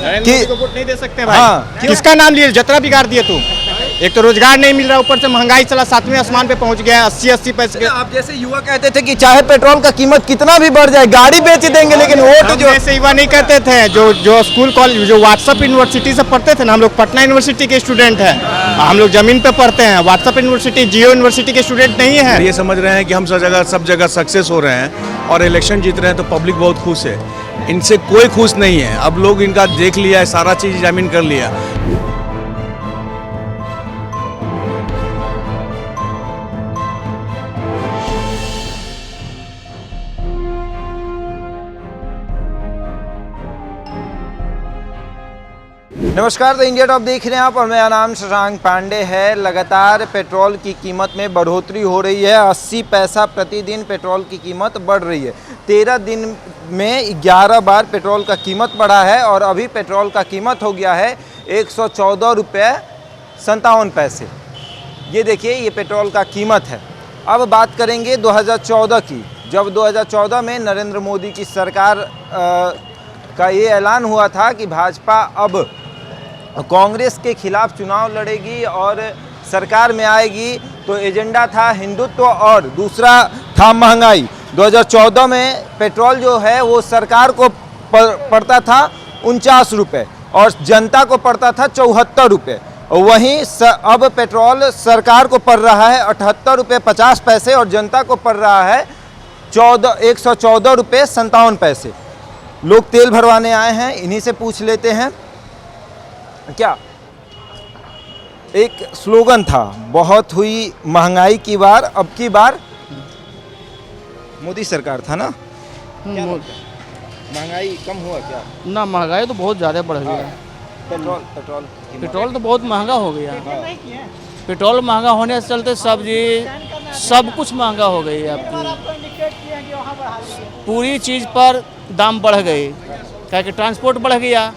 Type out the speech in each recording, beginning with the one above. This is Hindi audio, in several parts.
कि को वोट नहीं दे सकते भाई। हाँ, किसका नाम लिए? जतरा बिगाड़ दिए तुम। एक तो रोजगार नहीं मिल रहा, ऊपर से महंगाई चला 7वें आसमान पे पहुंच गया है। 80-80 पैसे के। आप जैसे युवा कहते थे कि चाहे पेट्रोल का कीमत कितना भी बढ़ जाए गाड़ी बेच देंगे, लेकिन वोट हम जो ऐसे युवा नहीं करते थे। जो स्कूल कॉलेज जो व्हाट्सएप यूनिवर्सिटी से पढ़ते थे ना, हम लोग पटना यूनिवर्सिटी के स्टूडेंट हैं। हम लोग जमीन पे पढ़ते हैं। व्हाट्सएप यूनिवर्सिटी, जियो यूनिवर्सिटी के स्टूडेंट नहीं है। ये समझ रहे हैं कि हम सब जगह सक्सेस हो रहे हैं और इलेक्शन जीत रहे हैं, तो पब्लिक बहुत खुश है। इनसे कोई खुश नहीं है। अब लोग इनका देख लिया है, सारा चीज़ एग्जामिन कर लिया। नमस्कार, द इंडिया टॉप देख रहे हैं आप और मेरा नाम शशांक पांडे है। लगातार पेट्रोल की कीमत में बढ़ोतरी हो रही है। 80 पैसा प्रतिदिन पेट्रोल की कीमत बढ़ रही है। 13 दिन में 11 बार पेट्रोल का कीमत बढ़ा है और अभी पेट्रोल का कीमत हो गया है 114 रुपये 57 पैसे। ये देखिए, ये पेट्रोल का कीमत है। अब बात करेंगे 2014 की, जब 2014 में नरेंद्र मोदी की सरकार का ये ऐलान हुआ था कि भाजपा अब कांग्रेस के खिलाफ चुनाव लड़ेगी और सरकार में आएगी। तो एजेंडा था हिंदुत्व और दूसरा था महंगाई। 2014 में पेट्रोल जो है वो सरकार को पड़ता था 49 रुपये और जनता को पड़ता था 74 रुपये। वहीं अब पेट्रोल सरकार को पड़ रहा है 78 रुपये 50 पैसे और जनता को पड़ रहा है 114 रुपये 57 पैसे। लोग तेल भरवाने आए हैं, इन्हीं से पूछ लेते हैं। क्या एक स्लोगन था, बहुत हुई महंगाई की बार, अब की बार मोदी सरकार था ना? क्या महंगाई कम हुआ क्या? ना, महंगाई तो बहुत ज़्यादा बढ़ गई है। पेट्रोल तो बहुत महंगा हो गया। पेट्रोल महंगा होने से चलते सब्जी सब कुछ महंगा हो गई है। आपकी पूरी चीज़ पर दाम बढ़ गई, क्या कि ट्रांसपोर्ट बढ़ गया।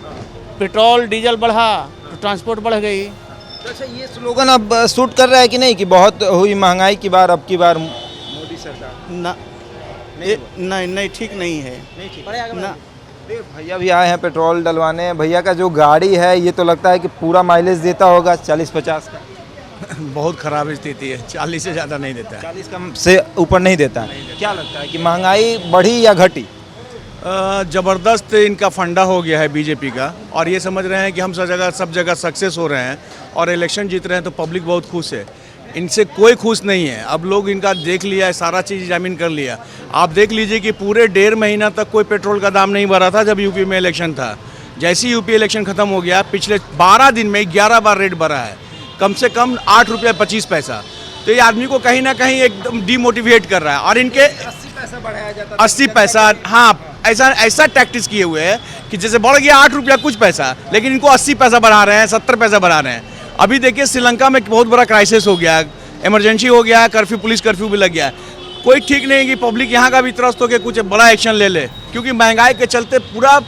पेट्रोल डीजल बढ़ा तो ट्रांसपोर्ट बढ़ गई। अच्छा, ये स्लोगन अब सूट कर रहा है कि नहीं कि बहुत हुई महंगाई की बार, अब की बार मोदी सरकार? ना, नहीं ठीक नहीं है। नहीं ठीक ना। भैया भी आए हैं पेट्रोल डलवाने। भैया का जो गाड़ी है ये तो लगता है कि पूरा माइलेज देता होगा 40-50 का। बहुत ख़राब स्थिति है, 40 से ज़्यादा नहीं देता है। 40 कम से ऊपर नहीं देता है। क्या लगता है कि महंगाई बढ़ी या घटी? ज़बरदस्त इनका फंडा हो गया है बीजेपी का, और ये समझ रहे हैं कि हम सब जगह सक्सेस हो रहे हैं और इलेक्शन जीत रहे हैं, तो पब्लिक बहुत खुश है। इनसे कोई खुश नहीं है। अब लोग इनका देख लिया है, सारा चीज़ एग्जामिन कर लिया। आप देख लीजिए कि पूरे 1.5 महीना तक कोई पेट्रोल का दाम नहीं बढ़ा था जब यूपी में इलेक्शन था। जैसे ही यूपी इलेक्शन ख़त्म हो गया, पिछले 12 दिन में 11 बार रेट बढ़ा है, कम से कम 8 रुपये 25 पैसा। तो ये आदमी को कहीं ना कहीं एकदम डिमोटिवेट कर रहा है। और इनके 80 पैसा बढ़ाया जाता था, 80 पैसा, हाँ, ऐसा टैक्टिस किए हुए हैं कि जैसे बढ़ गया 8 रुपया कुछ पैसा, लेकिन इनको 80 पैसा बढ़ा रहे हैं, 70 पैसा बढ़ा रहे हैं। अभी देखिए, श्रीलंका में बहुत बड़ा क्राइसिस हो गया है, इमरजेंसी हो गया है, कर्फ्यू, पुलिस कर्फ्यू भी लग गया है। कोई ठीक नहीं कि पब्लिक यहाँ का भी त्रस्त होकर कुछ बड़ा एक्शन ले ले, क्योंकि महंगाई के चलते पूरा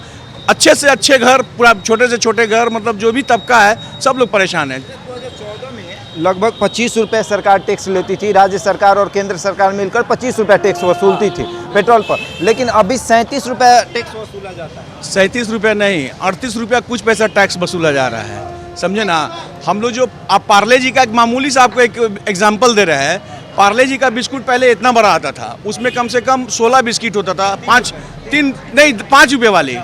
अच्छे से अच्छे घर, पूरा छोटे से छोटे घर, मतलब जो भी तबका है सब लोग परेशान है। 2014 में लगभग 25 रुपये सरकार टैक्स लेती थी। राज्य सरकार और केंद्र सरकार मिलकर 25 रुपये टैक्स वसूलती थी पेट्रोल पर, लेकिन अभी 37 रुपये टैक्स वसूला जाता है। 37 रुपये नहीं, 38 रुपया कुछ पैसा टैक्स वसूला जा रहा है। समझे ना? हम लोग जो आप पार्ले जी का एक मामूली से आपको एक एग्जांपल दे रहे हैं। पार्ले जी का बिस्कुट पहले इतना बड़ा आता था, उसमें कम से कम 16 बिस्किट होता था, 5 रुपये वाली।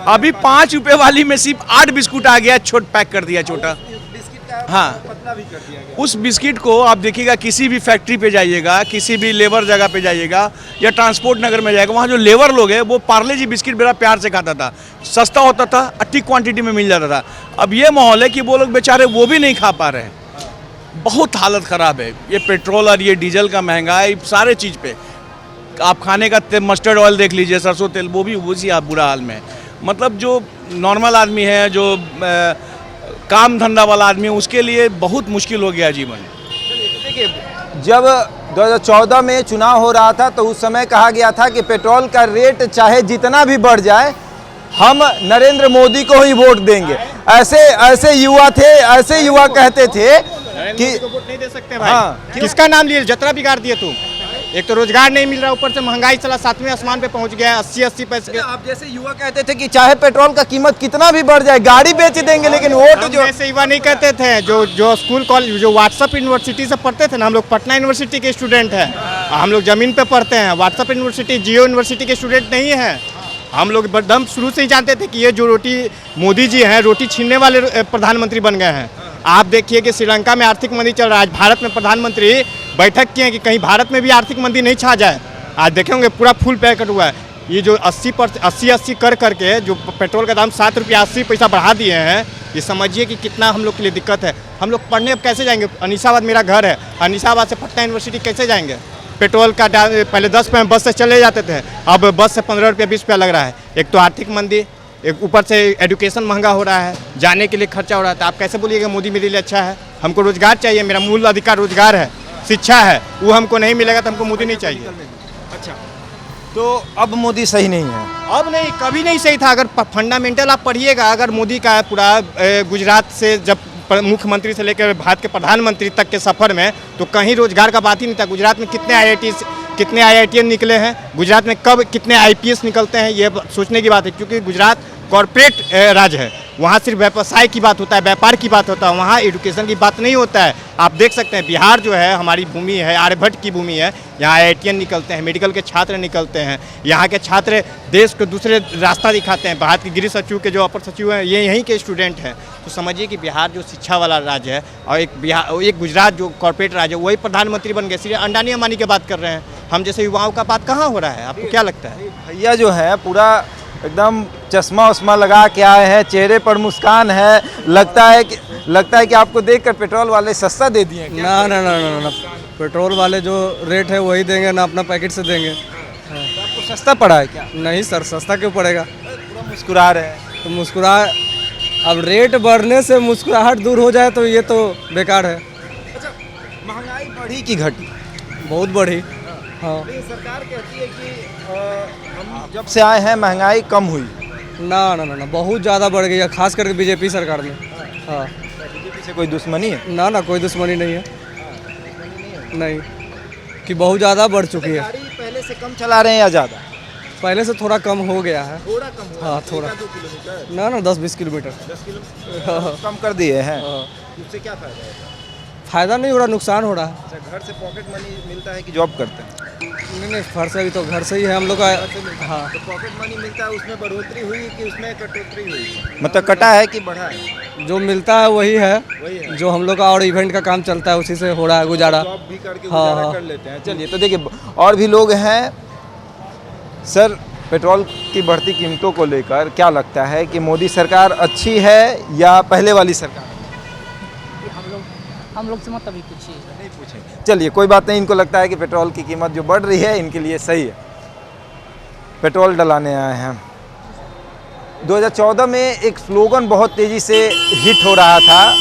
अभी 5 रुपये वाली में सिर्फ 8 बिस्कुट आ गया, पैक कर दिया छोटा। हाँ, उस बिस्किट को आप देखिएगा, किसी भी फैक्ट्री पे जाइएगा, किसी भी लेबर जगह पे जाइएगा या ट्रांसपोर्ट नगर में जाएगा, वहाँ जो लेबर लोग हैं वो पार्ले जी बिस्किट बड़ा प्यार से खाता था, सस्ता होता था, अच्छी क्वांटिटी में मिल जाता था। अब ये माहौल है कि वो लोग बेचारे वो भी नहीं खा पा रहे हैं। बहुत हालत ख़राब है। ये पेट्रोल और ये डीजल का महंगाई, सारे चीज़ पे आप खाने का मस्टर्ड ऑयल देख लीजिए, सरसों तेल, वो भी उसी आप बुरा हाल में। मतलब जो नॉर्मल आदमी है, जो काम धंधा वाला आदमी, उसके लिए बहुत मुश्किल हो गया जीवन। देखिए, जब 2014 में चुनाव हो रहा था तो उस समय कहा गया था कि पेट्रोल का रेट चाहे जितना भी बढ़ जाए, हम नरेंद्र मोदी को ही वोट देंगे। ऐसे युवा थे, ऐसे युवा कहते थे कि को वोट नहीं दे सकते भाई। हाँ, किसका नाम लिए? जतरा बिगाड़ दिए तुम। एक तो रोजगार नहीं मिल रहा, ऊपर से महंगाई चला 7वें आसमान पे पहुंच गया है, 80-80 पैसे के। आप जैसे युवा कहते थे कि चाहे पेट्रोल का कीमत कितना भी बढ़ जाए गाड़ी बेच देंगे, लेकिन वोट हम जो ऐसे युवा नहीं कहते थे, जो स्कूल कॉलेज जो व्हाट्सअप यूनिवर्सिटी से पढ़ते थे ना, हम लोग पटना यूनिवर्सिटी के स्टूडेंट हैं, हम लोग ज़मीन पे पढ़ते हैं। व्हाट्सअप यूनिवर्सिटी जियो यूनिवर्सिटी के स्टूडेंट नहीं हैं। हम लोग एकदम शुरू से ही जानते थे कि ये जो मोदी जी हैं रोटी छीनने वाले प्रधानमंत्री बन गए हैं। आप देखिए कि श्रीलंका में आर्थिक मंदी चल रहा है, आज भारत में प्रधानमंत्री बैठक किए हैं कि कहीं भारत में भी आर्थिक मंदी नहीं छा जाए। आज देखेंगे पूरा फुल पैकेट हुआ है। ये जो 80 कर करके जो पेट्रोल का दाम 7 रुपया 80 पैसा बढ़ा दिए हैं, ये समझिए कि कितना हम लोग के लिए दिक्कत है। हम लोग पढ़ने अब कैसे जाएंगे? अनीसाबाद मेरा घर है, अनीसाबाद से पटना यूनिवर्सिटी कैसे जाएंगे? पेट्रोल का पहले 10 रुपये बस से चले जाते थे, अब बस से 15 रुपया 20 रुपया लग रहा है। एक तो आर्थिक मंदी, एक ऊपर से एजुकेशन महंगा हो रहा है, जाने के लिए खर्चा हो रहा है। आप कैसे बोलिएगा मोदी मेरे लिए अच्छा है? हमको रोजगार चाहिए, मेरा मूल अधिकार रोजगार है, शिक्षा है, वो हमको नहीं मिलेगा तो हमको मोदी नहीं चाहिए। अच्छा, तो अब मोदी सही नहीं है? अब नहीं, कभी नहीं सही था। अगर फंडामेंटल आप पढ़िएगा, अगर मोदी का पूरा गुजरात से जब मुख्यमंत्री से लेकर भारत के प्रधानमंत्री तक के सफ़र में, तो कहीं रोजगार का बात ही नहीं था। गुजरात में कितने IITian निकले हैं, गुजरात में कब कितने IPS निकलते हैं, ये सोचने की बात है। क्योंकि गुजरात कॉरपोरेट राज्य है, वहाँ सिर्फ व्यवसाय की बात होता है, व्यापार की बात होता है, वहाँ एजुकेशन की बात नहीं होता है। आप देख सकते हैं बिहार जो है हमारी भूमि है, आर्यभट्ट की भूमि है, यहाँ IITian निकलते हैं, मेडिकल के छात्र निकलते हैं, यहाँ के छात्र देश को दूसरे रास्ता दिखाते हैं। भारत के गृह सचिव के जो अपर सचिव हैं ये यहीं के स्टूडेंट हैं। तो समझिए कि बिहार जो शिक्षा वाला राज्य है और एक गुजरात जो कॉर्पोरेट राज्य है, वही प्रधानमंत्री बन गए। सिर्फ अंडानी अंबानी की बात कर रहे हैं, हम जैसे युवाओं का बात कहाँ हो रहा है? आपको क्या लगता है? भैया जो है पूरा एकदम चश्मा उस्मा लगा के आए हैं, चेहरे पर मुस्कान है, लगता है कि आपको देखकर पेट्रोल वाले सस्ता दे दिए हैं। ना ना ना ना ना, पेट्रोल वाले जो रेट है वही देंगे ना, अपना पैकेट से देंगे। तो आपको सस्ता पड़ा है क्या? नहीं सर, सस्ता क्यों पड़ेगा? पूरा मुस्कुरा रहे हैं। तो मुस्कुरा, अब रेट बढ़ने से मुस्कुराहट दूर हो जाए तो ये तो बेकार है। अच्छा, महंगाई बढ़ी कि घटी? बहुत बढ़ी। हाँ, सरकार कहती है कि हम जब से आए हैं महंगाई कम हुई। ना ना ना ना, बहुत ज़्यादा बढ़ गई है, खास करके बीजेपी सरकार में। हाँ, बीजेपी से कोई दुश्मनी है? ना ना, कोई दुश्मनी नहीं है। नहीं, कि बहुत ज़्यादा बढ़ चुकी है। गाड़ी पहले से कम चला रहे हैं या ज़्यादा? पहले से थोड़ा कम हो गया है। थोड़ा कम हुआ? हाँ, थोड़ा। 2 किलोमीटर? ना ना, 10-20 किलोमीटर। 10 किलोमीटर कम कर दिए हैं। हाँ, उससे क्या फ़ायदा है? फ़ायदा नहीं हो रहा, नुकसान हो रहा है। अच्छा, घर से पॉकेट मनी मिलता है कि जॉब करते हैं? नहीं, घर से भी तो घर से ही है हम लोग का। हाँ, तो पॉकेट मनी मिलता है, उसमें बढ़ोतरी हुई कि उसमें कटौती हुई? मतलब कटा है कि बढ़ा है? जो मिलता है वही है, वही है। जो हम लोग का और इवेंट का काम चलता है उसी से हो रहा है गुजारा। जॉब भी करके हाँ, गुजारा हाँ। कर लेते हैं। चलिए, तो देखिए और भी लोग हैं। सर, पेट्रोल की बढ़ती कीमतों को लेकर क्या लगता है कि मोदी सरकार अच्छी है या पहले वाली सरकार? हम लोग से मत अभी पूछिए। नहीं पूछें, चलिए कोई बात नहीं। इनको लगता है कि पेट्रोल की कीमत जो बढ़ रही है इनके लिए सही है। पेट्रोल डलाने आए हैं। 2014 में एक स्लोगन बहुत तेज़ी से हिट हो रहा था,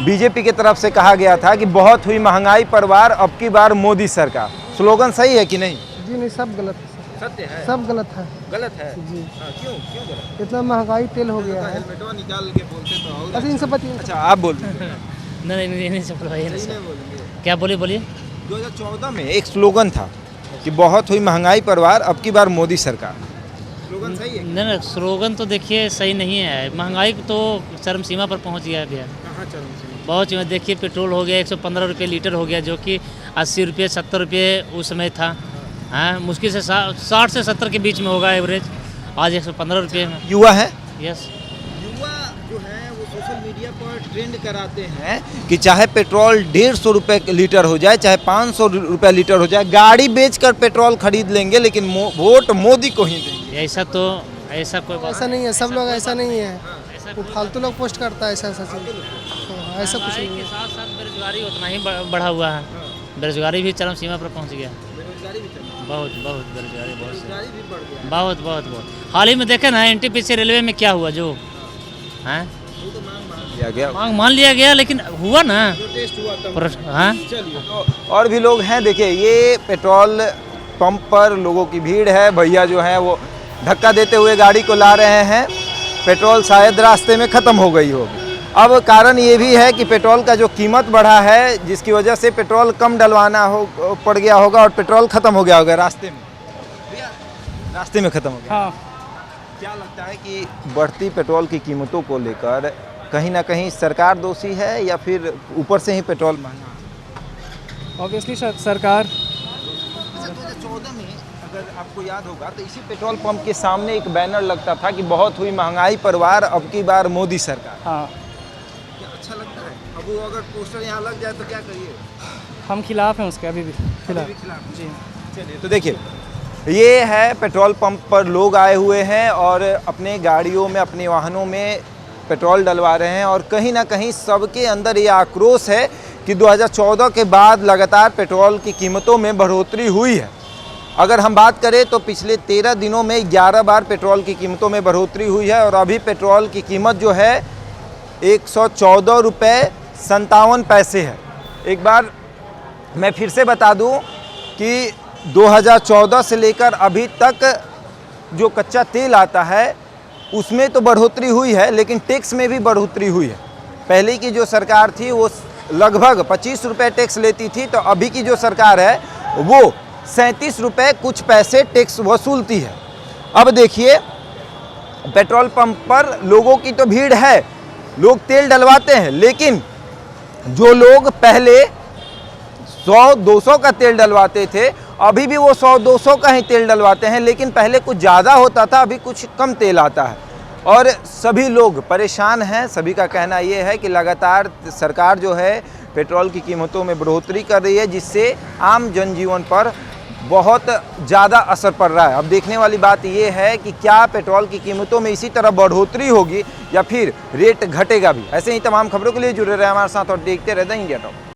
बीजेपी की तरफ से कहा गया था कि बहुत हुई महंगाई पर वार, अब की बार मोदी सरकार। स्लोगन सही है कि नहीं? जी नहीं, सब गलत है। सत्य है? सब गलत है गलत है जी। क्यों गलत? इतना महंगाई तेल हो गया है। हेलमेटवा निकाल के बोलते तो और अच्छा, इनसे बतिए। अच्छा, आप बोलते हैं। नहीं सब क्या बोलिए 2014 में एक स्लोगन था कि बहुत हुई महंगाई पर वार, अब की बार मोदी सरकार। स्लोगन सही है? नहीं स्लोगन तो देखिए सही नहीं है। महंगाई तो चरम सीमा पर पहुंच गया है। कहाँ चरम सीमा? बहुत चीज़ देखिए, पेट्रोल हो गया 115 रुपये लीटर हो गया, जो कि 80 रुपये 70 रुपये उस समय था। हाँ, मुश्किल से 60 से 70 के बीच में होगा एवरेज, आज 115 रुपये में। युवा है? यस, युवा जो है वो सोशल मीडिया पर ट्रेंड कराते हैं कि चाहे पेट्रोल 150 रुपये लीटर हो जाए, चाहे 500 रुपये लीटर हो जाए, गाड़ी बेचकर पेट्रोल खरीद लेंगे, लेकिन वोट मोदी को ही देंगे। ऐसा कोई बात ऐसा नहीं है, सब लोग ऐसा नहीं है। वो फालतू लोग पोस्ट करता है ऐसा चीज़। ऐसा कुछ महंगाई नहीं के है। साथ साथ बेरोजगारी उतना ही बढ़ा हुआ है। बेरोजगारी भी चरम सीमा पर पहुंच गया। बहुत बेरोजगारी बहुत। हाल ही में देखे ना, NTPC रेलवे में क्या हुआ, जो हैं मांग मान लिया गया, लेकिन हुआ ना हाँ। तो और भी लोग हैं। देखिए, ये पेट्रोल पंप पर लोगों की भीड़ है। भैया जो हैं वो धक्का देते हुए गाड़ी को ला रहे हैं। पेट्रोल शायद रास्ते में ख़त्म हो गई होगी। अब कारण ये भी है कि पेट्रोल का जो कीमत बढ़ा है, जिसकी वजह से पेट्रोल कम डलवाना पड़ गया होगा और पेट्रोल ख़त्म हो गया होगा रास्ते में। रास्ते में ख़त्म हो गया। हाँ, क्या लगता है कि बढ़ती पेट्रोल की कीमतों को लेकर कहीं ना कहीं सरकार दोषी है या फिर ऊपर से ही पेट्रोल महंगा? ऑब्वियसली सरकार। 2014 में अगर आपको याद होगा तो इसी पेट्रोल पंप के सामने एक बैनर लगता था कि बहुत हुई महंगाई पर वार, अब की बार मोदी सरकार। हाँ, क्या अच्छा लगता है? अब वो अगर पोस्टर यहाँ लग जाए तो क्या करिए? हम खिलाफ हैं उसके अभी भी फिलहाल। जी। चलिए, तो देखिए ये है पेट्रोल पंप पर लोग आए हुए हैं और अपने गाड़ियों में, अपने वाहनों में पेट्रोल डलवा रहे हैं और कहीं ना कहीं सबके अंदर ये आक्रोश है कि 2014 के बाद लगातार पेट्रोल की कीमतों में बढ़ोतरी हुई है। अगर हम बात करें तो पिछले 13 दिनों में 11 बार पेट्रोल की कीमतों में बढ़ोतरी हुई है और अभी पेट्रोल की कीमत जो है 114 रुपये 57 पैसे है। एक बार मैं फिर से बता दूं कि 2014 से लेकर अभी तक जो कच्चा तेल आता है उसमें तो बढ़ोतरी हुई है, लेकिन टैक्स में भी बढ़ोतरी हुई है। पहले की जो सरकार थी वो लगभग 25 रुपये टैक्स लेती थी, तो अभी की जो सरकार है वो 37 रुपये कुछ पैसे टैक्स वसूलती है। अब देखिए पेट्रोल पंप पर लोगों की तो भीड़ है, लोग तेल डलवाते हैं, लेकिन जो लोग पहले 100-200 का तेल डलवाते थे अभी भी वो 100-200 का ही तेल डलवाते हैं, लेकिन पहले कुछ ज़्यादा होता था, अभी कुछ कम तेल आता है और सभी लोग परेशान हैं। सभी का कहना ये है कि लगातार सरकार जो है पेट्रोल की कीमतों में बढ़ोतरी कर रही है, जिससे आम जनजीवन पर बहुत ज़्यादा असर पड़ रहा है। अब देखने वाली बात ये है कि क्या पेट्रोल की कीमतों में इसी तरह बढ़ोतरी होगी या फिर रेट घटेगा भी। ऐसे ही तमाम खबरों के लिए जुड़े रहे हमारे साथ और देखते रहते हैं इंडिया टॉप।